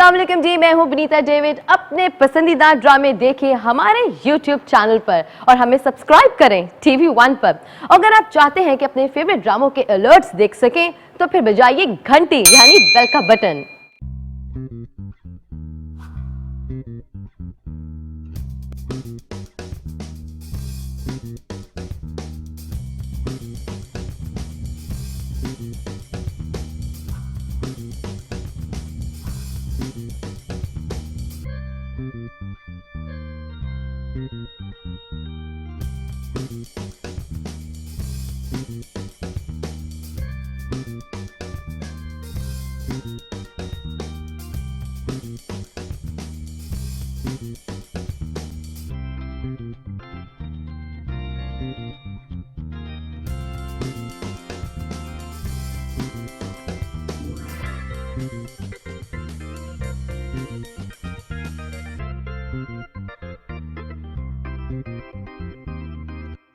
अस्सलाम वालेकुम जी, मैं हूं विनीता डेविड। अपने पसंदीदा ड्रामे देखिए हमारे YouTube चैनल पर और हमें सब्सक्राइब करें TV1 पर। अगर आप चाहते हैं कि अपने फेवरेट ड्रामों के अलर्ट्स देख सकें तो फिर बजाइए घंटी यानी बेल का बटन।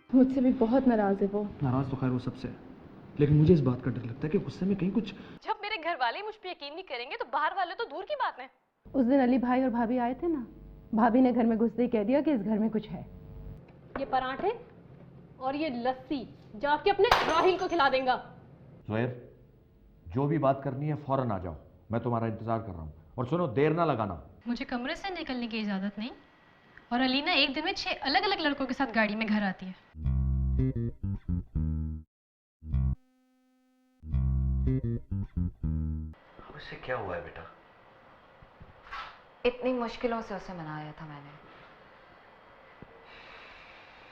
मुझसे भी बहुत नाराज है वो। नाराज तो खैर वो सबसे है, लेकिन मुझे इस बात का डर लगता है कि गुस्से में कहीं कुछ। जब मेरे घर वाले मुझ पे यकीन नहीं करेंगे तो बाहर वाले तो दूर की बात है। उस दिन अली भाई और भाभी आए थे ना, भाभी ने घर में घुसते ही कह दिया कि इस घर में कुछ है। ये पराठे और ये लस्सी जाके अपने राहिल को खिला देगा। ज़ुहैर, जो भी बात करनी है फौरन आ जाओ, मैं तुम्हारा इंतजार कर रहा हूँ। और सुनो, देर ना लगाना। मुझे कमरे से निकलने की इजाजत नहीं, और अलीना एक दिन में 6 अलग अलग लड़कों के साथ गाड़ी में घर आती है। उससे क्या हुआ है बेटा? इतनी मुश्किलों से उसे मनाया था मैंने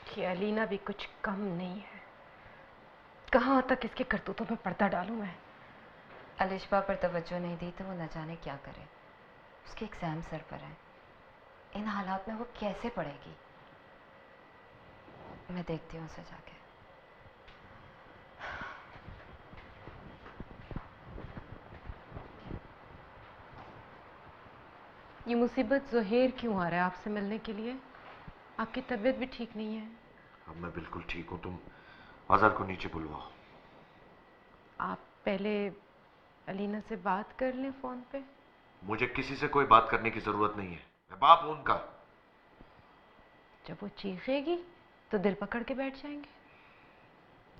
कि अलीना भी कुछ कम नहीं है। कहाँ तक इसके करतूतों में पर्दा डालूं मैं। अलिशबा पर तवज्जो नहीं दी तो वो न जाने क्या करे। उसके एग्जाम सर पर है, इन हालात में वो कैसे पढ़ेगी। मैं देखती हूँ उसे जाके। ये मुसीबत ज़ुहैर क्यों आ रहा है आपसे मिलने के लिए? आपकी तबीयत भी ठीक नहीं है। अब मैं बिल्कुल ठीक हूँ, तुम अजहर को नीचे बुलवाओ। आप पहले अलीना से बात कर लें फ़ोन पे। मुझे किसी से कोई बात करने की जरूरत नहीं है, मैं बाप हूं उनका। जब वो चीखेगी तो दिल पकड़ के बैठ जाएंगे।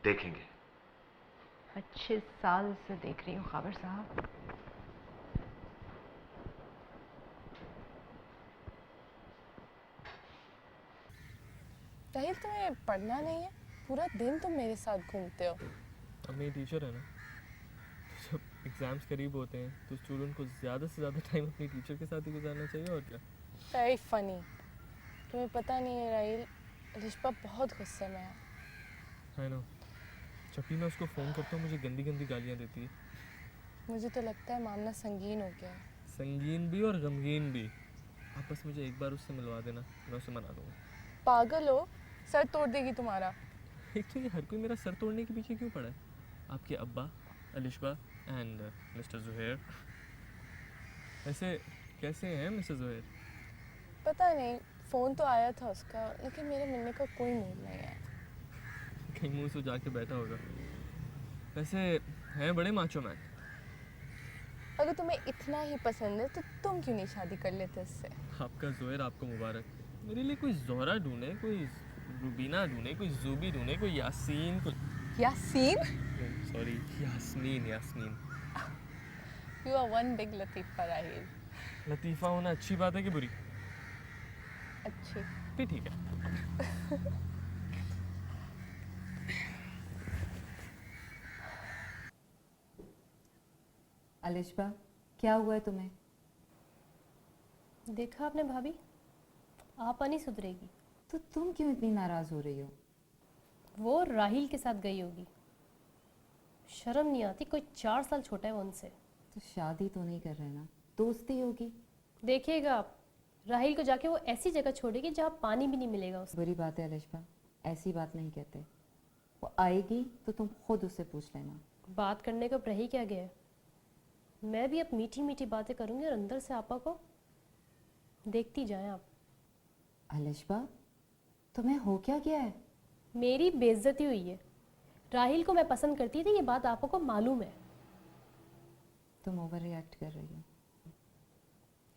देखेंगे। अच्छे साल से देख रही हूँ खाबर साहब। राहिल, तुम्हें पढ़ना नहीं है? पूरा दिन तुम मेरे साथ घूमते हो। अब मेरी टीचर है ना, तो जब एग्ज़ाम्स करीब होते हैं तो स्टूडेंट को ज़्यादा से ज़्यादा टाइम अपनी टीचर के साथ ही गुजारना चाहिए, और क्या। Very funny. तुम्हें पता नहीं है राहिल, अलिशबा बहुत गुस्से में है। है ना, जब भी मैं उसको फ़ोन करता हूँ मुझे गंदी गंदी गालियाँ देती है। मुझे तो लगता है मामला संगीन हो गया है। संगीन भी और गमगीन भी। आप बस मुझे एक बार उससे मिलवा देना, मैं उसे मना दूँगा। पागल हो, सर तोड़ देगी तुम्हारा। एक तो ये हर कोई मेरा सर तोड़ने के पीछे क्यों पड़ा है? आपके अब्बा, अलिशबा एंड मिस्टर ज़ुहैर। ऐसे कैसे हैं मिस्टर ज़ुहैर? पता नहीं, फ़ोन तो आया था उसका, लेकिन मेरे मिलने का कोई मूड नहीं है। कहीं मुँह से जाके बैठा होगा। वैसे हैं बड़े माचो मैन। अगर तुम्हें इतना ही पसंद है तो तुम क्यों नहीं शादी कर लेते इससे? आपका ज़ुहैर आपको मुबारक। मेरे लिए कोई ज़ोहरा ढूंढे, कोई रुबीना ढूंढे, कोई ज़ूबी ढूंढे, कोई यासीन, कोई Yasin? Sorry Yasmin. Yasmin. You are one big लतीफ़ा राहिल। लतीफ़ा होना अच्छी बात है कि बुरी? अच्छी। भी ठीक है। अलिशबा, क्या हुआ है तुम्हें? देखा आपने भाभी, आप नहीं सुधरेगी। तो तुम क्यों इतनी नाराज हो रही हो? वो राहिल के साथ गई होगी। शर्म नहीं आती, कोई 4 साल छोटा है वो उनसे। तो शादी तो नहीं कर रहे ना, दोस्ती होगी। देखिएगा आप, राहिल को जाके वो ऐसी जगह छोड़ेगी जहाँ पानी भी नहीं मिलेगा उसे। बुरी बात है अलिशबा, ऐसी बात नहीं कहते। वो आएगी तो तुम खुद उससे पूछ लेना। बात करने को रह ही क्या गया है। मैं भी अब मीठी मीठी बातें करूंगी और अंदर से आपा को देखती जाएं आप। अलिशबा, तुम्हें हो क्या गया है? मेरी बेइज्जती हुई है। राहिल को मैं पसंद करती थी, ये बात आपा को मालूम है। तुम ओवर रिएक्ट कर रही हो।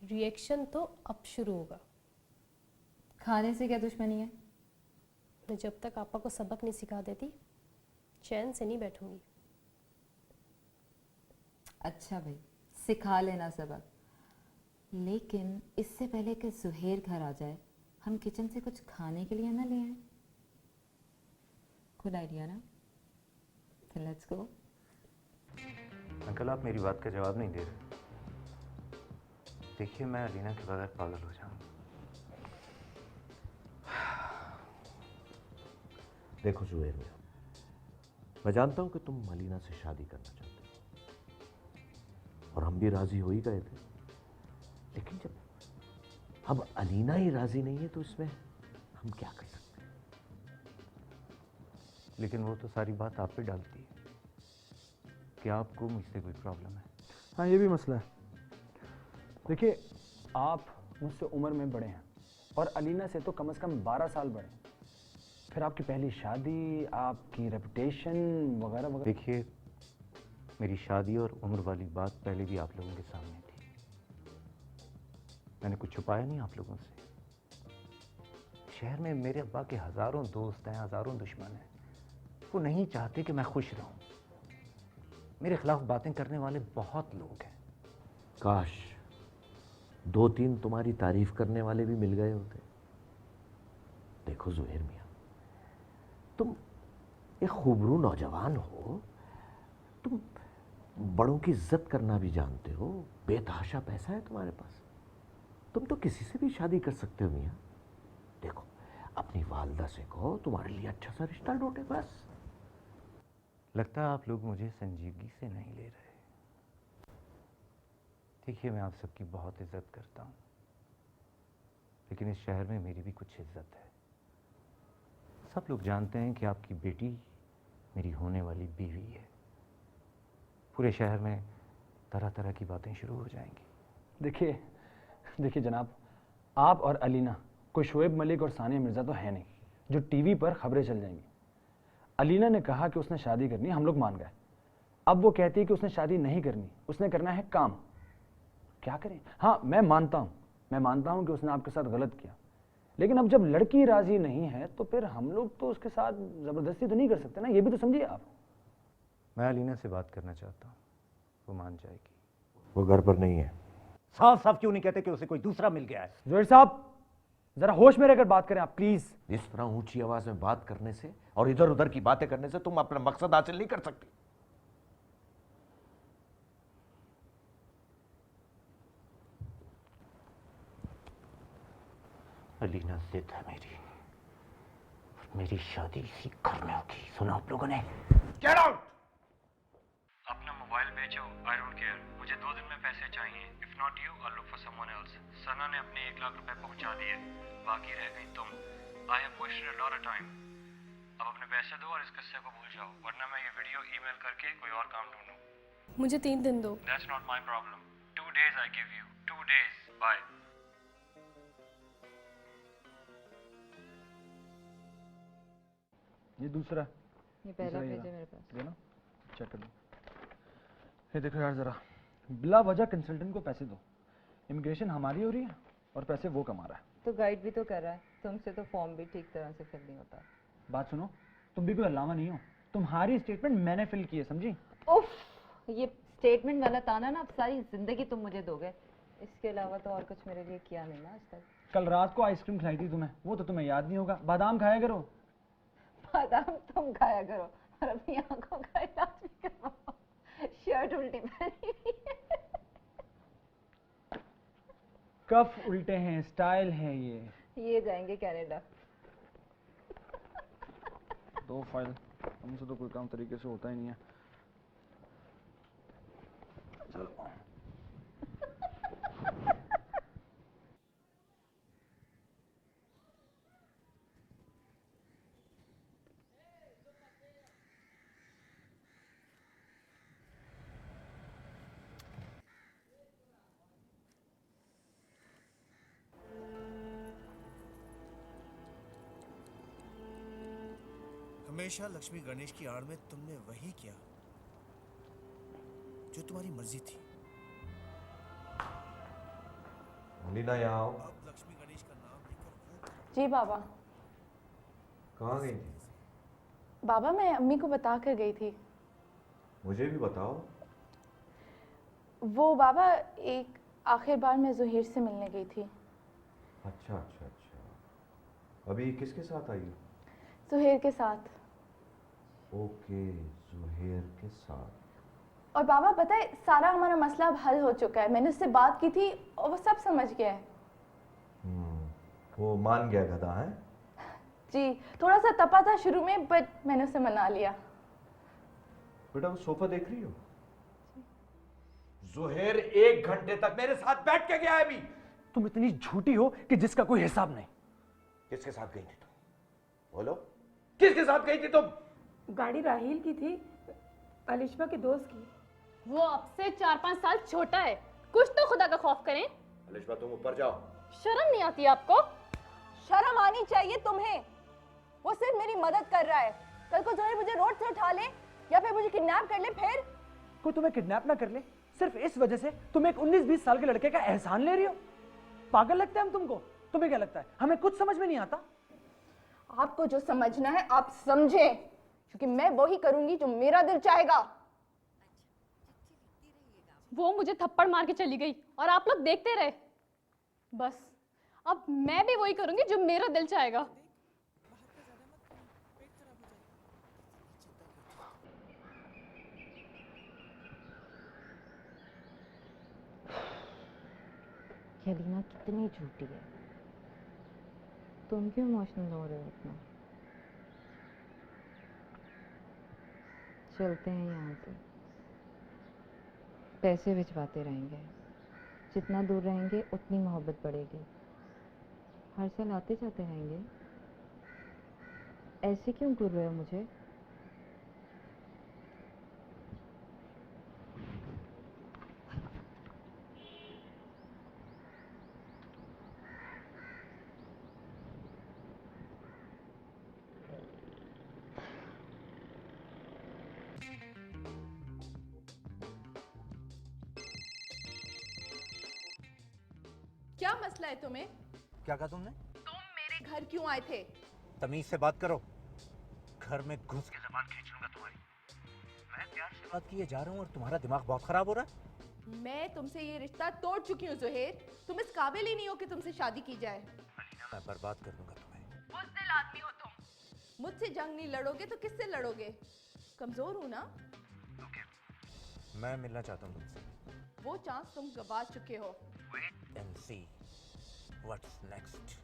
रिएक्शन तो अब शुरू होगा। खाने से क्या दुश्मनी है? मैं जब तक आपा को सबक नहीं सिखा देती चैन से नहीं बैठूंगी। अच्छा भाई, सिखा लेना सबक, लेकिन इससे पहले कि जुहेर घर आ जाए हम किचन से कुछ खाने के लिए ना ले आए। गुड आइडिया ना? तो लेट्स गो। अंकल, आप मेरी बात का जवाब नहीं दे रहे। देखिए, मैं अलीना के बगैर पागल हो जाऊंगा। देखो जुबैर मियां, मैं जानता हूं कि तुम अलीना से शादी करना चाहते हो और हम भी राजी हो ही गए थे, लेकिन जब अब अलीना ही राजी नहीं है तो इसमें हम क्या कर सकते हैं? लेकिन वो तो सारी बात आप पे डालती है कि आपको मुझसे कोई प्रॉब्लम है। हाँ, ये भी मसला है। देखिए, आप मुझसे उम्र में बड़े हैं और अलीना से तो कम से कम 12 साल बड़े हैं। फिर आपकी पहली शादी, आपकी रेपुटेशन वगैरह वगैरह। देखिए, मेरी शादी और उम्र वाली बात पहले भी आप लोगों के सामने थी। मैंने कुछ छुपाया नहीं आप लोगों से। शहर में मेरे अब्बा के हज़ारों दोस्त हैं, हज़ारों दुश्मन हैं। वो नहीं चाहते कि मैं खुश रहूं। मेरे खिलाफ बातें करने वाले बहुत लोग हैं। काश 2-3 तुम्हारी तारीफ करने वाले भी मिल गए होते। देखो जुबैर मियां, तुम एक खूबरू नौजवान हो, तुम बड़ों की इज्जत करना भी जानते हो, बेतहाशा पैसा है तुम्हारे पास, तुम तो किसी से भी शादी कर सकते हो मियां। देखो, अपनी वालदा से कहो तुम्हारे लिए अच्छा सा रिश्ता ढूंढे बस। लगता है आप लोग मुझे संजीदगी से नहीं ले रहे। देखिए, मैं आप सबकी बहुत इज्जत करता हूँ, लेकिन इस शहर में मेरी भी कुछ इज्जत है। सब लोग जानते हैं कि आपकी बेटी मेरी होने वाली बीवी है। पूरे शहर में तरह तरह की बातें शुरू हो जाएंगी। देखिए जनाब, आप और अलीना कोई शोएब मलिक और सानिया मिर्ज़ा तो है नहीं जो टीवी पर खबरें चल जाएंगी। अलीना ने कहा कि उसने शादी करनी, हम लोग मान गए। अब वो कहती है कि उसने शादी नहीं करनी, उसने करना है काम। क्या करें? हाँ, मैं मानता हूँ कि उसने आपके साथ गलत किया, लेकिन अब जब लड़की राजी नहीं है तो फिर हम लोग तो उसके साथ ज़बरदस्ती तो नहीं कर सकते ना, ये भी तो समझिए आप। मैं अलीना से बात करना चाहता हूँ, वो मान जाएगी। वो घर पर नहीं है। साफ साफ क्यों नहीं कहते कि उसे कोई दूसरा मिल गया है? जोहर साहब, जरा होश में रहकर बात करें आप प्लीज। इस तरह ऊंची आवाज में बात करने से और इधर उधर की बातें करने से तुम अपना मकसद हासिल नहीं कर सकते। अलीना जिद है मेरी, और मेरी शादी इसी घर में होगी। सुना आप लोगों ने? Get out! अपना मोबाइल बेचो, आई डोंट केयर। मुझे 2 दिन में पैसे चाहिए। If not you, I look for someone else. Sana ने अपने 1 लाख रुपए पहुंचा दिए, बाकी रह गई तुम। I have wasted a lot of time. अब अपने पैसे दो और इस किस्से को भूल जाओ, वरना मैं ये वीडियो ईमेल करके कोई और काम ढूंढूं। मुझे 3 दिन दो। That's not my problem. 2 days I give you. 2 days। Bye. ये दूसरा, ये पहला दूसरा ये पेज है रहा। मेरे पास। ये ना, चेक कर लो। ये देखो यार, जरा बिला वजह कंसल्टेंट को पैसे दो। इमिग्रेशन हमारी हो रही है और पैसे वो कमा रहा है। तो गाइड भी तो कर रहा है, तुमसे तो फॉर्म भी ठीक तरह से फिल नहीं होता। बात सुनो, तुम भी कोई अलावा नहीं हो। तुम्हारी स्टेटमेंट मैंने फिल की है, समझी? उफ, ये स्टेटमेंट वाला ताना ना अब सारी जिंदगी तुम मुझे दोगे। इसके अलावा तो और कुछ मेरे लिए किया नहीं ना आज तक। कल रात को आइसक्रीम खिलाई थी तुम्हें, वो तो तुम्हें याद नहीं होगा। बादाम खाया करो। बादाम तुम खाया करो और अपनी आंखों का इलाज भी करवाओ। शर्ट उल्टी पहनी हुई है। कफ उल्टे हैं, स्टाइल है ये जाएंगे कनाडा। 2 फाइल, हमसे तो कोई काम तरीके से होता ही नहीं है। चलो। हमेशा लक्ष्मी गणेश की आड़ में तुमने वही किया जो तुम्हारी मर्जी थी। अलीना यहाँ आओ। अब लक्ष्मी गणेश का नाम लेकर वो जी बाबा। कहाँ गई थी? बाबा मैं अम्मी को बता कर गई थी। मुझे भी बताओ। वो बाबा एक आखिर बार मैं ज़ुहैर से मिलने गई थी। अच्छा अच्छा अच्छा। अभी किसके साथ आई हो? ज़ुहैर के साथ। ओके, जुहैर के साथ। और बाबा पता है सारा हमारा मसला अब हल हो चुका है। मैंने उससे बात की थी और वो सब समझ गया है। वो मान गया गधा है? जी थोड़ा सा तपा था शुरू में, बट मैंने उसे मना लिया। बेटा वो सोफा देख रही हो? जुहैर 1 घंटे तक मेरे साथ बैठ के गया है अभी। तुम इतनी झूठी हो कि जिसका कोई हिसाब नहीं। किसके साथ गई थी तुम? बोलो, किसके साथ गई थी तुम? गाड़ी राहील की थी, अलिशबा के दोस्त की। वो आपसे 4-5 साल छोटा है, कुछ तो खुदा का खौफ करें। अलिशबा तुम ऊपर जाओ। शर्म नहीं आती आपको? शर्म आनी चाहिए तुम्हें। वो सिर्फ मेरी मदद कर रहा है। कल को ज़ुहैर मुझे रोड से उठा ले या फिर मुझे किडनैप कर ले, फिर कोई तुम्हें किडनैप ना कर ले सिर्फ इस वजह से तुम एक 19-20 साल के लड़के का एहसान ले रही हो? पागल लगते हैं हम तुमको? तुम्हें क्या लगता है हमें कुछ समझ में नहीं आता? आपको जो समझना है आप समझें, क्योंकि मैं वो ही करूंगी जो मेरा दिल चाहेगा। वो मुझे थप्पड़ मार के चली गई और आप लोग देखते रहे। बस अब मैं भी वही करूंगी जो मेरा दिल चाहेगा। अलीना कितनी झूठी है। तुम क्यों इमोशनल हो रहे हो इतना? चलते हैं यहाँ से। पैसे भिजवाते रहेंगे, जितना दूर रहेंगे उतनी मोहब्बत बढ़ेगी। हर साल आते जाते रहेंगे। ऐसे क्यों घूर रहे हो मुझे? क्या मसला है तुम्हें? क्या कहा तुमने? तुम मेरे घर क्यों आए थे? तमीज से बात करो। घर में घुस के जबान खींच लूंगा तुम्हारी। मैं प्यार से बात किए जा रहा हूँ और तुम्हारा दिमाग बहुत खराब हो रहा है। मैं तुमसे ये रिश्ता तोड़ चुकी हूँ ज़ुहैर। तुम इस काबिल ही नहीं हो कि तुमसे शादी की जाए। मैं बर्बाद कर दूंगा तुम्हें। बुज़दिल आदमी हो तुम। मुझसे जंग नहीं लड़ोगे तो किससे लड़ोगे? कमजोर हूँ ना? मैं मिलना चाहता हूँ तुमसे। वो चांस तुम गवा चुके हो। Wait and see what's next.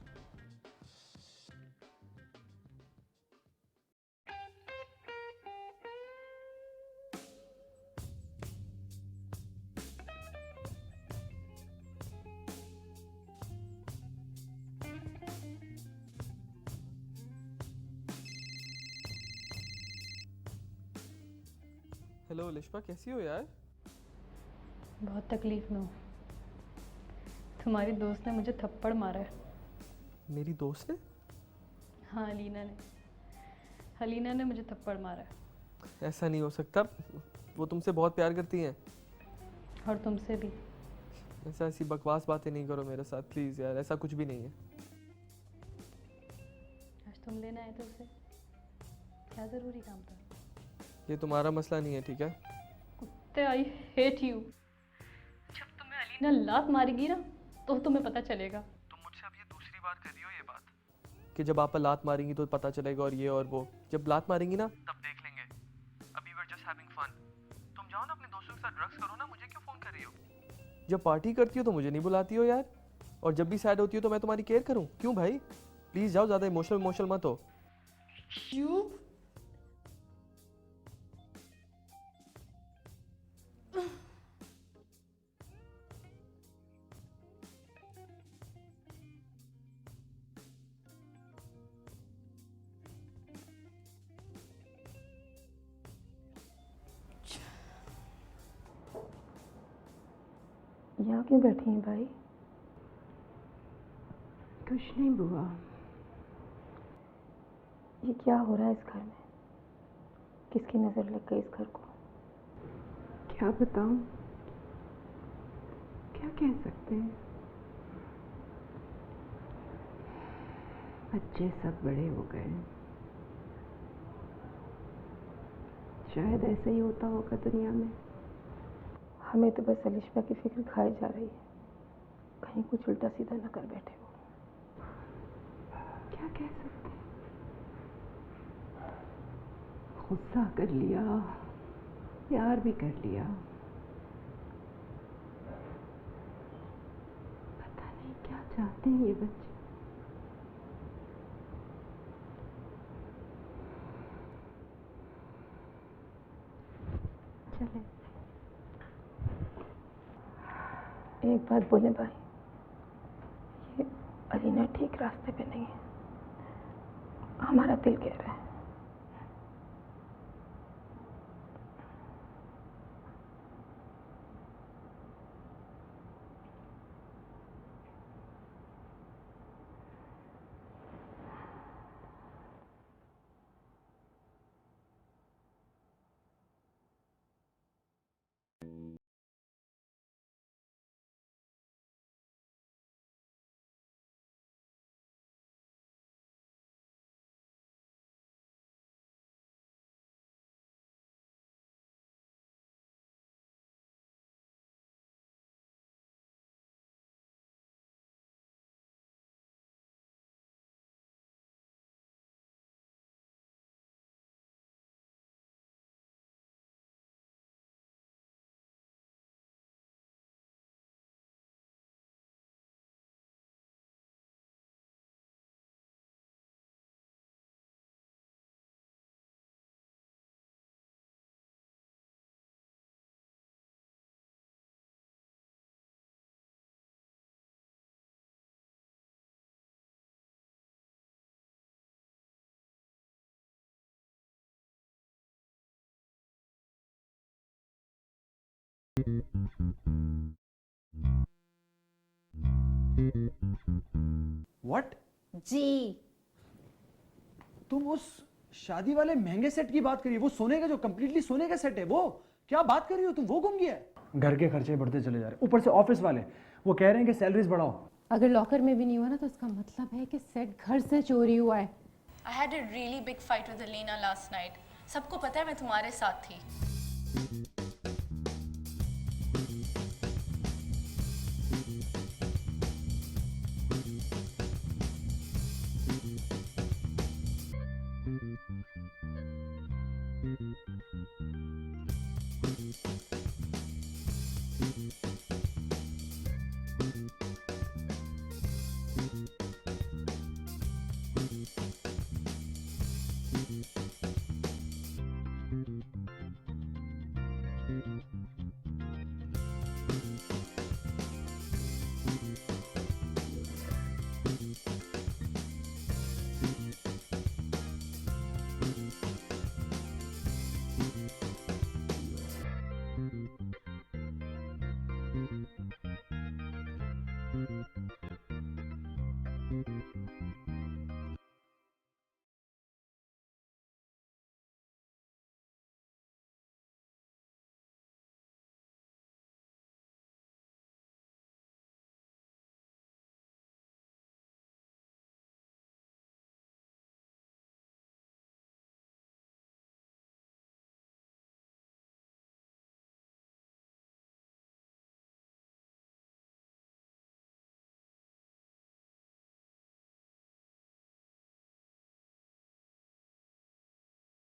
Hello Alishba, कैसी हो यार? बहुत तकलीफ में हूँ। तुम्हारी दोस्त ने मुझे थप्पड़ मारा है। मेरी दोस्त ने? हाँ हलीना ने मुझे थप्पड़ मारा है। ऐसा नहीं हो सकता, वो तुमसे बहुत प्यार करती हैं। और तुमसे भी। ऐसी बकवास बातें नहीं करो मेरे साथ प्लीज़ यार, ऐसा कुछ भी नहीं है। आज तुम लेना आए थे उसे, क्या ज़रूरी काम था? ये तुम्हारा मसला नहीं है, ठीक है? कुत्ते, आई हेट यू। जब तुम्हें अलीना लात मारेगी ना तो तुम्हें पता चलेगा। तुम मुझसे अब ये दूसरी बार कर रही हो ये बात कि जब आप लात मारेंगी तो पता चलेगा, और ये और वो। जब लात मारेंगी ना तब देख लेंगे। अभी we are just having fun. तुम जाओ ना अपने दोस्तों के साथ ड्रग्स करो ना, मुझे क्यों फोन कर रही हो? जब पार्टी करती हो तो मुझे नहीं बुलाती हो यार, और जब भी सैड होती हो तो मैं तुम्हारी केयर करूं? क्यों भाई? प्लीज जाओ, ज्यादा इमोशनल मत हो। यू यहाँ क्यों बैठी हैं भाई? कुछ नहीं बुआ। ये क्या हो रहा है इस घर में? किसकी नज़र लग गई इस घर को? क्या बताऊं, क्या कह सकते हैं? बच्चे सब बड़े हो गए, शायद ऐसा ही होता होगा दुनिया में। हमें तो बस अलिशबा की फिक्र खाई जा रही है, कहीं कुछ उल्टा सीधा न कर बैठे हो। क्या कह सकते हैं, गुस्सा कर लिया, प्यार भी कर लिया, पता नहीं क्या चाहते हैं ये बच्चे। चले, एक बात बोले भाई, ये अलीना ठीक रास्ते पे नहीं है, हमारा दिल कह रहा है। व्हाट? जी, तुम उस शादी वाले महंगे सेट की बात करिए, वो सोने का जो कंप्लीटली सोने का सेट है, वो क्या बात कर रही हो तुम? वो गुम गया है? घर के खर्चे बढ़ते चले जा रहे, ऊपर से ऑफिस वाले वो कह रहे हैं कि सैलरीज बढ़ाओ। अगर लॉकर में भी नहीं हुआ ना तो इसका मतलब है कि सेट घर से चोरी हुआ है। I had a really big fight with Alina last night. सबको पता है मैं तुम्हारे साथ थी।